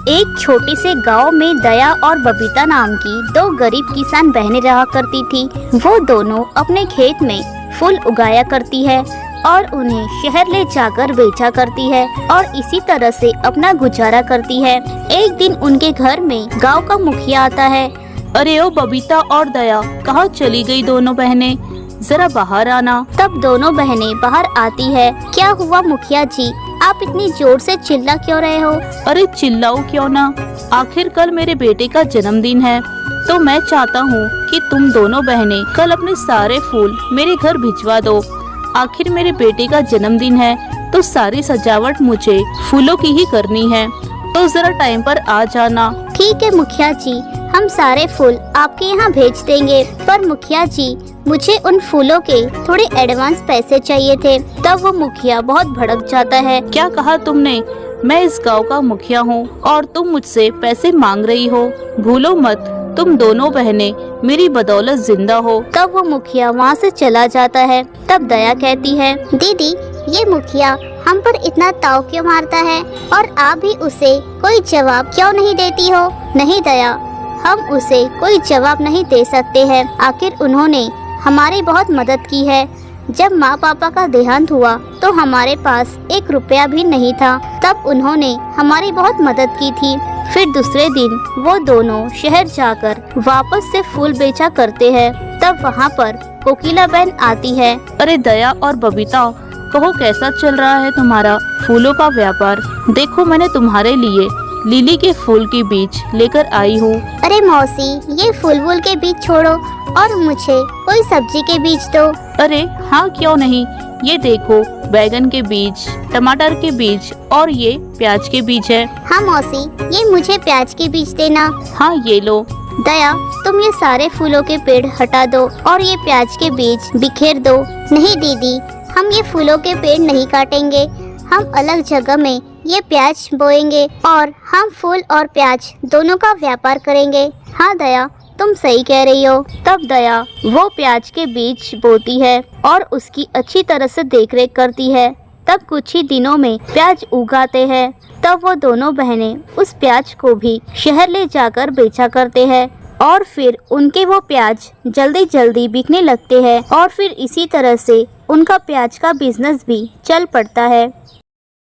एक छोटे से गांव में दया और बबीता नाम की दो गरीब किसान बहनें रहा करती थी। वो दोनों अपने खेत में फूल उगाया करती है और उन्हें शहर ले जाकर बेचा करती है और इसी तरह से अपना गुजारा करती है। एक दिन उनके घर में गांव का मुखिया आता है। अरे ओ बबीता और दया, कहाँ चली गई दोनों बहनें? जरा बाहर आना। तब दोनों बहनें बाहर आती है। क्या हुआ मुखिया जी, आप इतनी जोर से चिल्ला क्यों रहे हो? अरे चिल्लाओ क्यों ना, आखिर कल मेरे बेटे का जन्मदिन है, तो मैं चाहता हूँ कि तुम दोनों बहनें कल अपने सारे फूल मेरे घर भिजवा दो। आखिर मेरे बेटे का जन्मदिन है तो सारी सजावट मुझे फूलों की ही करनी है, तो जरा टाइम पर आ जाना। ठीक है मुखिया जी, हम सारे फूल आपके यहाँ भेज देंगे, पर मुखिया जी मुझे उन फूलों के थोड़े एडवांस पैसे चाहिए थे। तब वो मुखिया बहुत भड़क जाता है। क्या कहा तुमने? मैं इस गांव का मुखिया हूँ और तुम मुझसे पैसे मांग रही हो? भूलो मत, तुम दोनों बहनें मेरी बदौलत जिंदा हो। तब वो मुखिया वहाँ से चला जाता है। तब दया कहती है, दीदी ये मुखिया हम पर इतना ताव क्यों मारता है और आप भी उसे कोई जवाब क्यों नहीं देती हो? नहीं दया, हम उसे कोई जवाब नहीं दे सकते हैं, आखिर उन्होंने हमारी बहुत मदद की है। जब माँ पापा का देहांत हुआ तो हमारे पास 1 रुपया भी नहीं था, तब उन्होंने हमारी बहुत मदद की थी। फिर दूसरे दिन वो दोनों शहर जाकर वापस से फूल बेचा करते हैं। तब वहाँ पर कोकिला बहन आती है। अरे दया और बबीता, कहो कैसा चल रहा है तुम्हारा फूलों का व्यापार? देखो मैंने तुम्हारे लिए लिली के फूल के बीज लेकर आई हूँ। अरे मौसी, ये फूल के बीज छोड़ो और मुझे कोई सब्जी के बीज दो। अरे हाँ क्यों नहीं, ये देखो बैगन के बीज, टमाटर के बीज और ये प्याज के बीज है। हाँ मौसी, ये मुझे प्याज के बीज देना। हाँ ये लो। दया, तुम ये सारे फूलों के पेड़ हटा दो और ये प्याज के बीज बिखेर दो। नहीं दीदी, हम ये फूलों के पेड़ नहीं काटेंगे, हम अलग जगह में ये प्याज बोएंगे और हम फूल और प्याज दोनों का व्यापार करेंगे। हाँ दया, तुम सही कह रही हो। तब दया वो प्याज के बीज बोती है और उसकी अच्छी तरह से देखरेख करती है। तब कुछ ही दिनों में प्याज उगाते हैं। तब वो दोनों बहनें उस प्याज को भी शहर ले जाकर बेचा करते हैं और फिर उनके वो प्याज जल्दी जल्दी बिकने लगते हैं और फिर इसी तरह से उनका प्याज का बिजनेस भी चल पड़ता है।